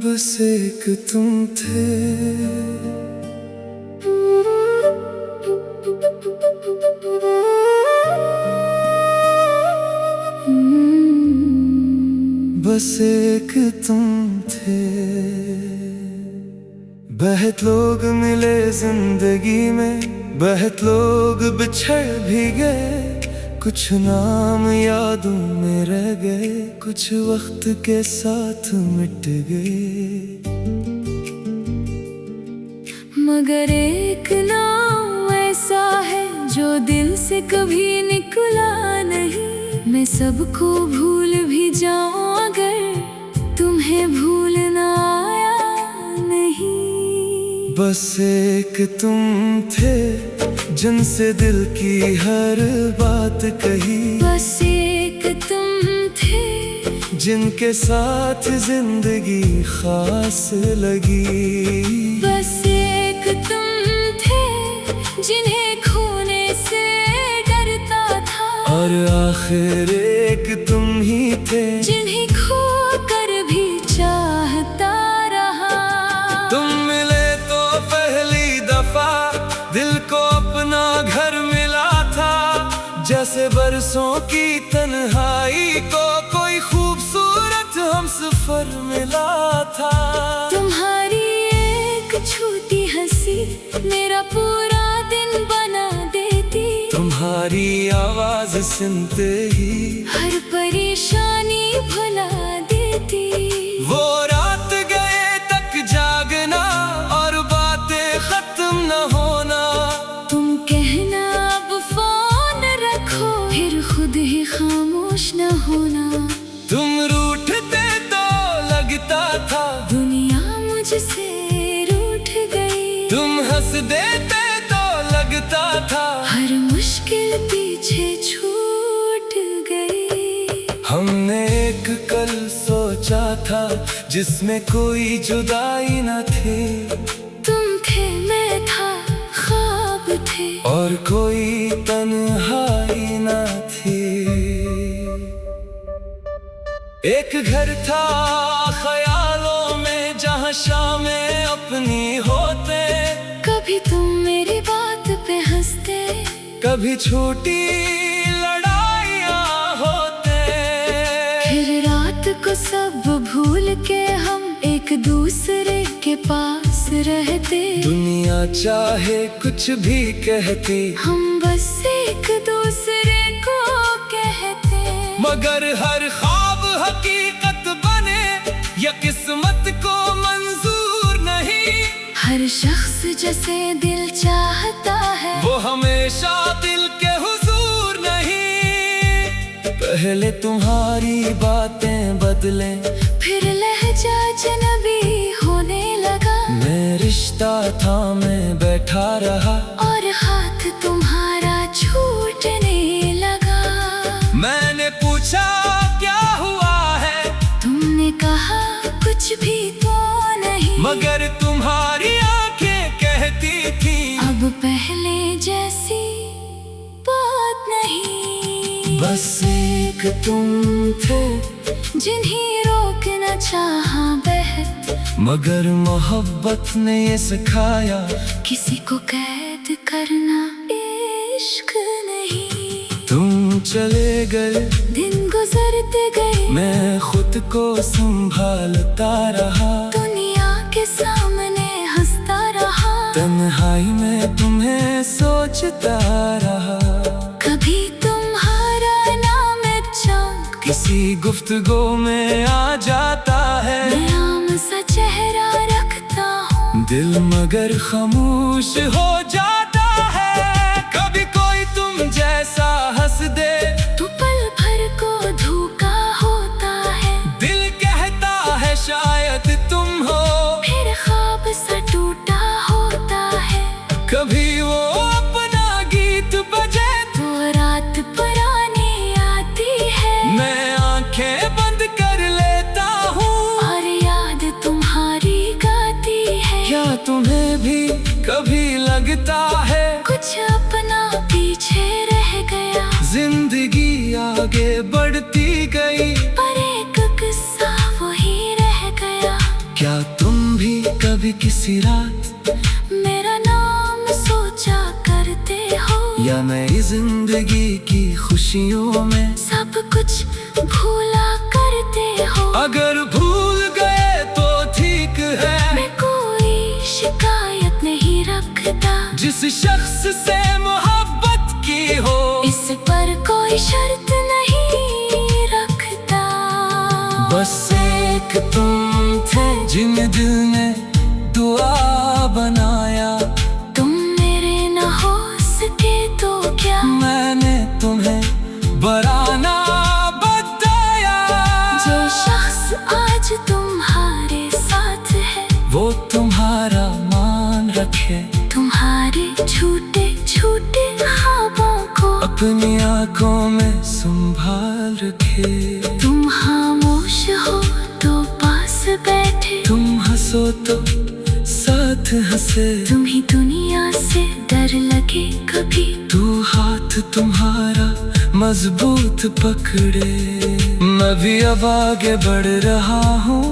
बस एक तुम थे। बस एक तुम थे। बहुत लोग मिले जिंदगी में, बहुत लोग बिछड़ भी गए। कुछ नाम यादों में रह गए, कुछ वक्त के साथ मिट गए। मगर एक नाम ऐसा है जो दिल से कभी निकला नहीं। मैं सबको भूल भी जाऊं अगर तुम्हें भूलना आया नहीं। बस एक तुम थे जिनसे दिल की हर बात कही। बस एक तुम थे जिनके साथ जिंदगी खास लगी। बस एक तुम थे जिन्हें खोने से डरता था। और आखिर एक तुम ही थे जिन्हें खो कर भी चाहता रहा। तुम मिले तो पहली दफा दिल को अपना घर मिला था। जैसे बरसों की तन्हाई को कोई खूबसूरत हमसफर मिला था। तुम्हारी एक छोटी हंसी मेरा पूरा दिन बना देती। तुम्हारी आवाज सुनते ही हर परेशानी भुला देती। वो रात गए तक जागना और बातें खत्म न होना। तुम कहना अब फोन रखो, फिर खुद ही खामोश न होना। तुम रूठते तो लगता था दुनिया मुझसे रूठ गई। तुम हंस देते तो लगता था हर मुश्किल पीछे छूट गई। हमने एक कल सोचा था जिसमें कोई जुदाई न थी। तुम थे मैं था ख्वाब थे और कोई तन्हाई न थी। एक घर था ख्यालों में जहाँ शामें अपनी होते। कभी तुम मेरी बात पे हंसते, कभी छोटी लड़ाइयाँ होते। फिर रात को सब भूल के हम एक दूसरे के पास रहते। दुनिया चाहे कुछ भी कहती, हम बस एक दूसरे को कहते। मगर हर ख्वाब हकीकत बने या किस्मत को मंजूर नहीं। हर शख्स जैसे दिल चाहता है वो हमेशा दिल के हुजूर नहीं। पहले तुम्हारी बातें बदले, फिर लहजा अजनबी होने लगा। मैं रिश्ता था मैं बैठा रहा और हाथ तुम्हारा छूटने लगा। मैंने पूछा क्या हुआ है, तुमने कहा कुछ भी तो नहीं। मगर तुम्हारी आंखें कहती थी अब पहले जैसी बात नहीं। बस एक तुम थे जिन्हें रोकना चाहा बहत, मगर मोहब्बत ने ये सिखाया किसी को कैद करना इश्क नहीं। तुम चले गए दिन गुजरते गए, मैं खुद को संभालता रहा। दुनिया के सामने हंसता रहा, तन्हाई में तुम्हें सोचता रहा। कभी तुम्हारा नाम चांद किसी गुफ्तगू में आ जाता है। मैं आम सा चेहरा रखता हूँ, दिल मगर खामोश हो जाता है। कभी कोई तुम जैसा हंस दे तो पल भर को धोखा होता है। दिल कहता है शायद तुम हो, फिर ख्वाब सा टूटा होता है। कभी वो अपना गीत बजे तो रात पुरानी आती है। मैं आंखें बंद कर लेता हूँ और याद तुम्हारी गाती है। क्या तुम्हें भी कभी लगता है कुछ अपना पीछे रह गया, जिंदगी आगे बढ़ती गई। पर सी रात मेरा नाम सोचा करते हो, या नई जिंदगी की खुशियों में सब कुछ भूला करते हो। अगर भूल गए तो ठीक है, मैं कोई शिकायत नहीं रखता, जिस शख्स से मोहब्बत की हो इस पर कोई शर्त नहीं रखता। बस एक तुम थे जिन दिल ने दुआ बनाया, तुम मेरे न हो सके तो क्या मैंने तुम्हें बराना बताया। जो शख्स आज तुम्हारे साथ है वो तुम्हारा मान रखे, तुम्हारे झूठे झूठे ख्वाबों को अपनी आंखों में संभाल रखे। तुम खामोश हो तो पास बैठे, तुम हंसो तो साथ हंसे, तुम ही दुनिया से डर लगे कभी, तू हाथ तुम्हारा मजबूत पकड़े। मैं भी अब आगे बढ़ रहा हूँ,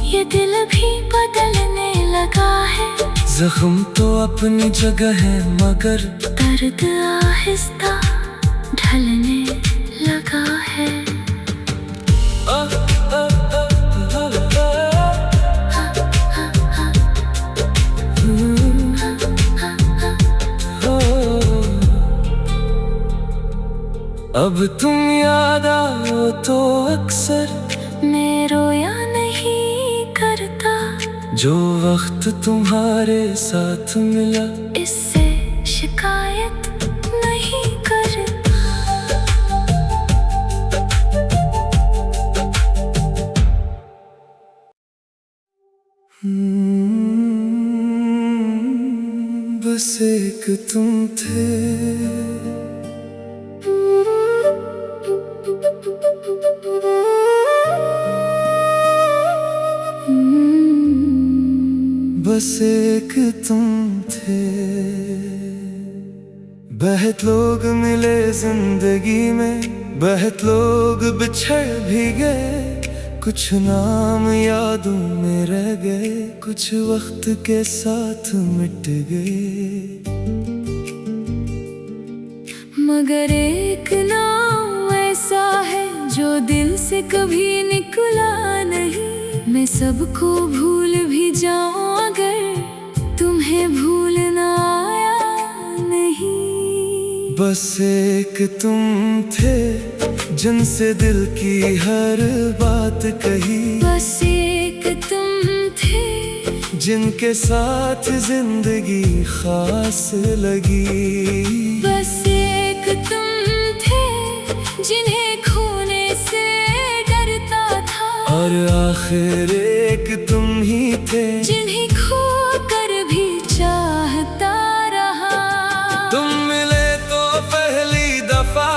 ये दिल भी बदलने लगा है, जख्म तो अपनी जगह है मगर दर्द आहिस्ता ढलने लगा है। अब तुम याद आओ तो अक्सर मैं रोया नहीं करता, जो वक्त तुम्हारे साथ मिला इससे शिकायत नहीं करता। बस एक तुम थे बस एक तुम थे। बहुत लोग मिले जिंदगी में, बहुत लोग बिछड़ भी गए, कुछ नाम यादों में रह गए, कुछ वक्त के साथ मिट गए। मगर एक नाम ऐसा है जो दिल से कभी निकला नहीं, मैं सबको भूल भी जाऊं अगर तुम्हें भूलना आया नहीं। बस एक तुम थे जिनसे दिल की हर बात कही, बस एक तुम थे जिनके साथ जिंदगी खास लगी। बस एक तुम थे जिन्हें खोने से डरता था, और आखिर एक तुम ही थे जिन्हें खो कर भी चाहता रहा। तुम मिले तो पहली दफा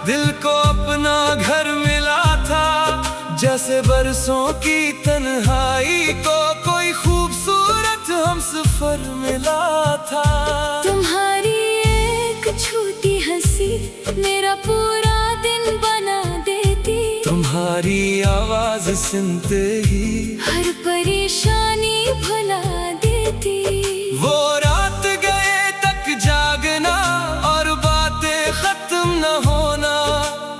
दिल को अपना घर मिला था, जैसे बरसों की तन्हाई को कोई खूबसूरत हमसफर मिला था। तुम्हारी एक छोटी हंसी मेरा पूरा दिन बना देती, तुम्हारी आवाज सुनते ही हर परेशानी भुला देती। वो रात गए तक जागना और बातें खत्म न होना,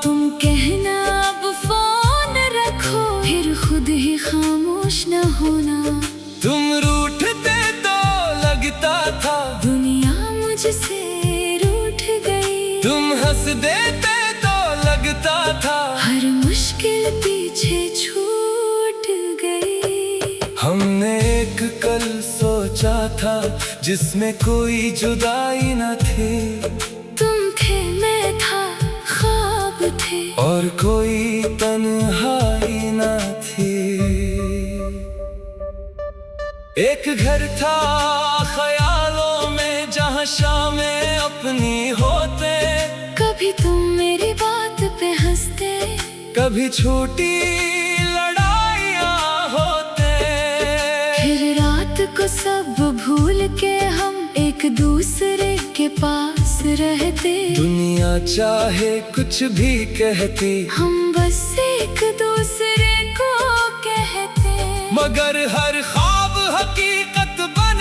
तुम कहना अब फोन रखो फिर खुद ही खामोश न होना। तुम रूठते तो लगता था दुनिया मुझसे रूठ गई, तुम हंस देते तो लगता था हर मुश्किल पीछे छूट गई। हमने एक कल सोचा था जिसमें कोई जुदाई न थी, तुम थे मैं था ख्वाब थे, और कोई तन्हाई न थी। एक घर था ख्यालों में जहाँ शामें अपनी होते, कभी तुम मेरी बात पे हंसते, कभी छोटी लड़ाइयाँ होते। फिर रात को सब भूल के हम एक दूसरे के पास रहते। दुनिया चाहे कुछ भी कहती, हम बस एक दूसरे को कहते, मगर हर ख्वाब हकीकत बन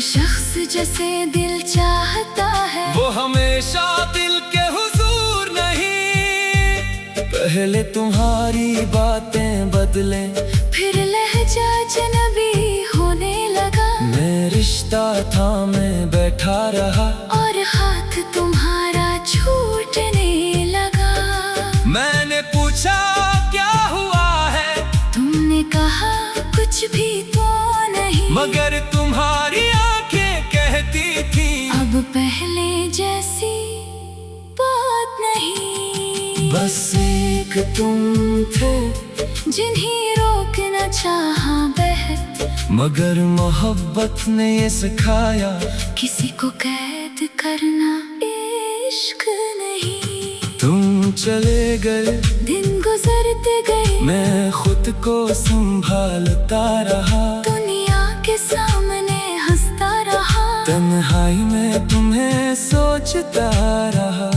शख्स जैसे दिल चाहता है वो हमेशा दिल के हुजूर नहीं। पहले तुम्हारी बातें बदले फिर लहजा अजनबी होने लगा। मैं रिश्ता थामे बैठा रहा और हाथ तुम्हारा छूटने लगा। मैंने पूछा क्या हुआ है, तुमने कहा कुछ भी तो नहीं, मगर तुम्हारी आंखें कहती थी अब पहले जैसी बात नहीं। बस एक तुम थे जिन्हें रोकना चाहा बहत, मगर मोहब्बत ने ये सिखाया किसी को कैद करना इश्क नहीं। तुम चले गए, दिन गुजरते गए, मैं खुद को संभालता रहा। दुनिया के सामने हंसता रहा, तन्हाई में तुम्हें सोचता रहा।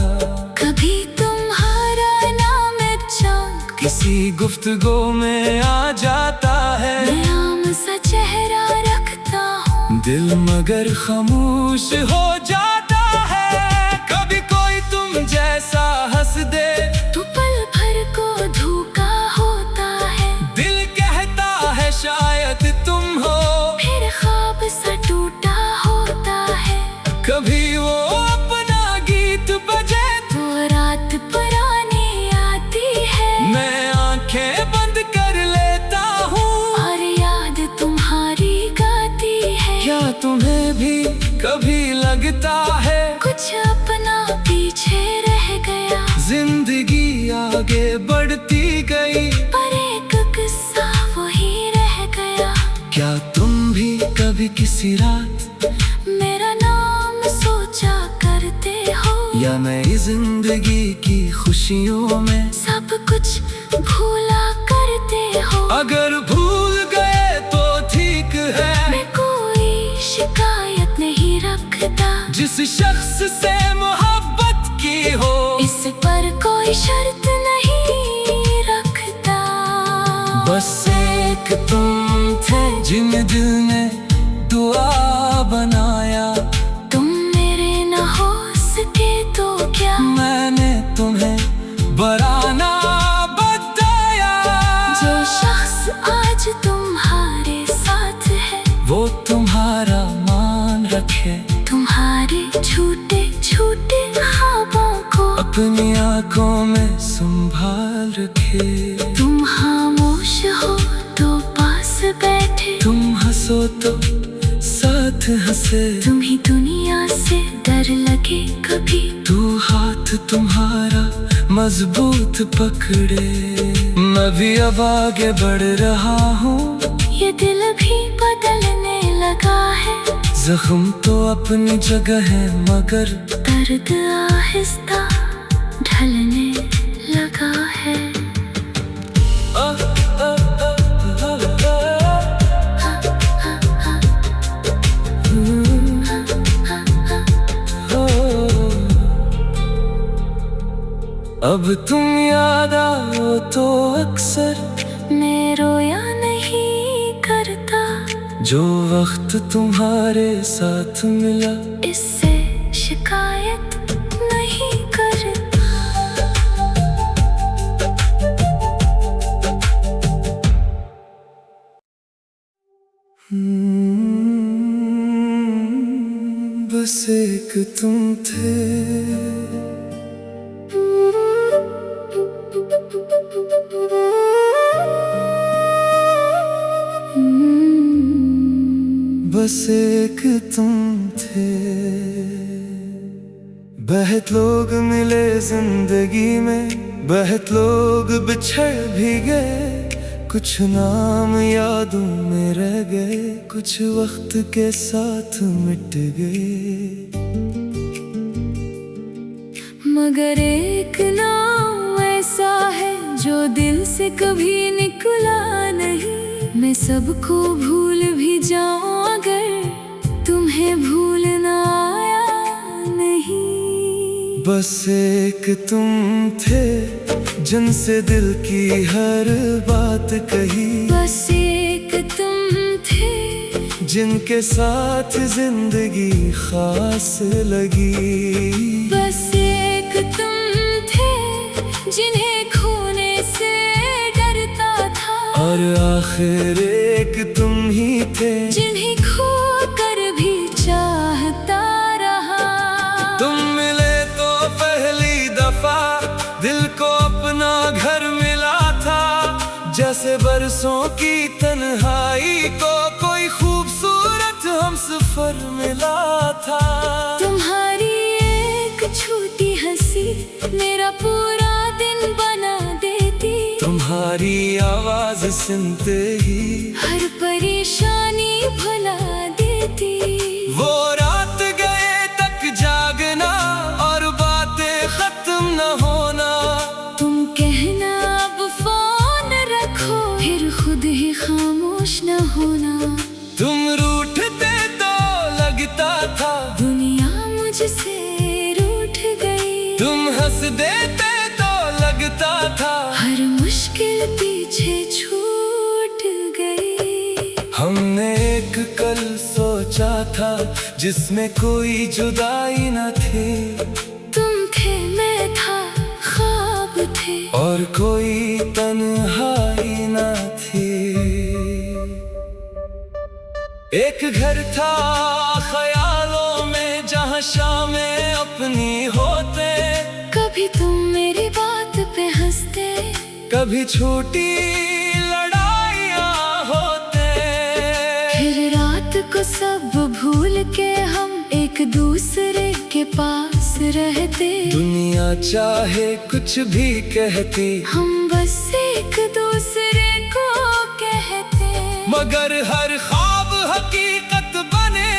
कभी तुम्हारा नाम चांद किसी गुफ्तगू में आ जाता है। मैं आम सा चेहरा रखता हूँ, दिल मगर खामोश हो जाता है। कभी कोई तुम जैसा हंस दे तो पल भर को धोखा होता है। दिल कहता है शायद तुम हो, फिर ख्वाब सा टूटा होता है। कभी वो अपना गीत बजे तो रात पुरानी आती है, मैं आंखें बंद कर लेता हूँ। और याद तुम्हारी गाती है। क्या तुम्हें भी कभी लगता है कुछ अपना पीछे रह गया, जिंदगी आगे बढ़ती गई, पर एक किस्सा वही रह गया। क्या तुम भी कभी किसी रात मेरा नाम सोचा करते हो, या नई जिंदगी की खुशियों में सब कुछ भूला करते हो। अगर भूल गए तो ठीक है, मैं कोई शिकायत नहीं रखता, जिस शख्स से मोहब्बत की हो इस पर कोई शर्त नहीं रखता। बस एक तुम थे जिन दिल ने दुआ बनाया। तुम मेरे न हो सके तो क्या, मैंने तुम्हें बराना बताया। जो शख्स आज तुम्हारे साथ है वो तुम्हारा मान रखे, तुम्हारे छोटे छोटे ख्वाबों को अपनी आंखों में संभाल रखे। तुम खामोश हो तो पास बैठे, तुम हंसो तो साथ हंसे। तुम्हें दुनिया से डर लगे कभी, तू हाथ तुम्हारा मजबूत पकड़े। मैं भी अब आगे बढ़ रहा हूँ, ये दिल भी बदलने लगा है। जख्म तो अपनी जगह है मगर दर्द आहिस्ता ढलने लगा है। अब तुम याद आओ तो अक्सर मैं रोया नहीं करता, जो वक्त तुम्हारे साथ मिला इससे शिकायत नहीं करता। बस एक तुम थे बस एक तुम थे। बहुत लोग मिले जिंदगी में, बहुत लोग बिछड़ भी गए, कुछ नाम यादों में रह गए, कुछ वक्त के साथ मिट गए। मगर एक नाम ऐसा है जो दिल से कभी निकला नहीं। मैं सबको भूल भी जाऊं अगर तुम्हें भूलना आया नहीं। बस एक तुम थे जिनसे दिल की हर बात कही, बस एक तुम थे जिनके साथ जिंदगी खास लगी। बस एक तुम थे जिन्हें खोने से डरता था, और आखिर एक तुम ही थे जिन्हें खो कर भी चाहता रहा। तुम मिले तो पहली दफा दिल को अपना घर मिला था, जैसे बरसों की तन्हाई को कोई खूबसूरत हमसफर मिला था। तुम्हारी एक छोटी हंसी मेरा पूरा दिन बना देती, तुम्हारी आवाज सुनते ही हर परेशानी भुला देती। वो रात गए तक जागना और बातें खत्म न होना। तुम कहना अब फोन रखो, फिर खुद ही खामोश न होना। तुम रूठते तो लगता था दुनिया मुझसे रूठ गई, तुम हंस देते तो लगता था हर मुश्किल पीछे छूट गई। हमने एक कल सोचा था जिसमें कोई जुदाई न थी। तुम थे मैं था ख्वाब थे, और कोई तन्हाई न थी। एक घर था ख्यालों में जहाँ शामें अपनी होते, कभी तुम मेरी बात पे हंसते, कभी छोटी लड़ाइयाँ होते। फिर रात को सब भूल के हम एक दूसरे के पास रहते। दुनिया चाहे कुछ भी कहती, हम बस एक दूसरे को कहते। मगर हर ख्वाब हकीकत बने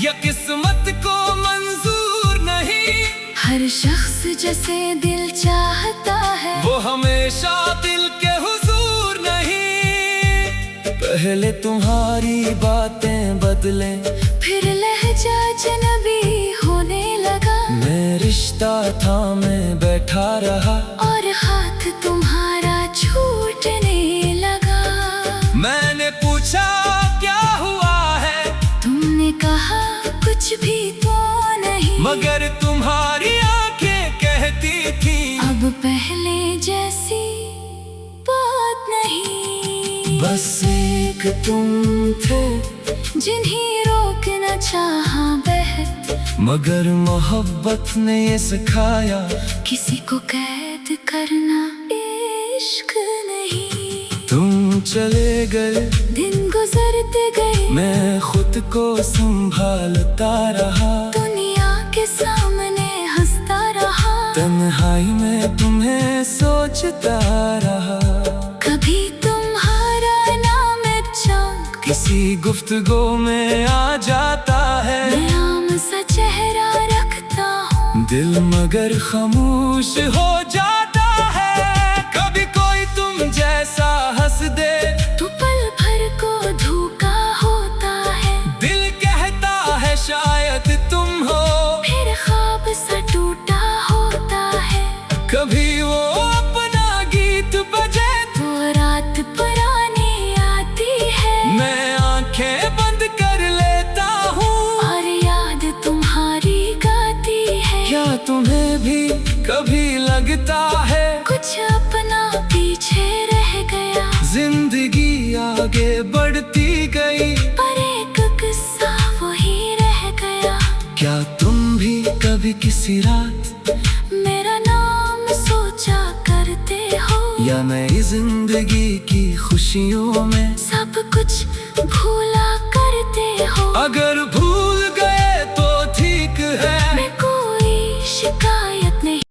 या किस्मत को मंजूर नहीं। हर शख्स जैसे दिल चाहता है, वो हमेशा दिल के हुजूर नहीं। पहले तुम्हारी बातें बदले, फिर लहजा अजनबी होने लगा। मैं रिश्ता था मैं बैठा रहा, और हाथ तुम्हारा छूटने लगा। मैंने पूछा क्या हुआ है, तुमने कहा कुछ भी तो नहीं, मगर तुम्हारी आंखें कहती थी अब पहले जैसी बात नहीं। बस एक तुम थे जिन्हें रोकना चाहा बहत, मगर मोहब्बत ने ये सिखाया किसी को कैद करना इश्क नहीं। तुम चले गए दिन गुजरते गए, मैं खुद को संभालता रहा। दुनिया के सामने हंसता रहा, तन्हाई में तुम्हें सोचता रहा। कभी तुम्हारा नाम चांद किसी गुफ्तगू में आ जाता है, मैं आम सा चेहरा रखता हूँ, दिल मगर खामोश हो जाता है। कभी कोई तुम जैसा हंस दे तो पल भर को धोखा होता है। दिल कहता है शायद तुम हो, फिर ख्वाब सा टूटा होता है। कभी वो अपना गीत बजे वो रात पुरानी आती है, मैं आंखें बंद कर लेता हूँ, और याद तुम्हारी गाती है। क्या तुम्हें भी कभी लगता है कुछ अपना पीछे रह गया, जिंदगी आगे बढ़ती गई, पर एक किस्सा वही रह गया। क्या तुम भी कभी किसी रात मेरा नाम सोचा करते हो, या नई जिंदगी की खुशियों में सब कुछ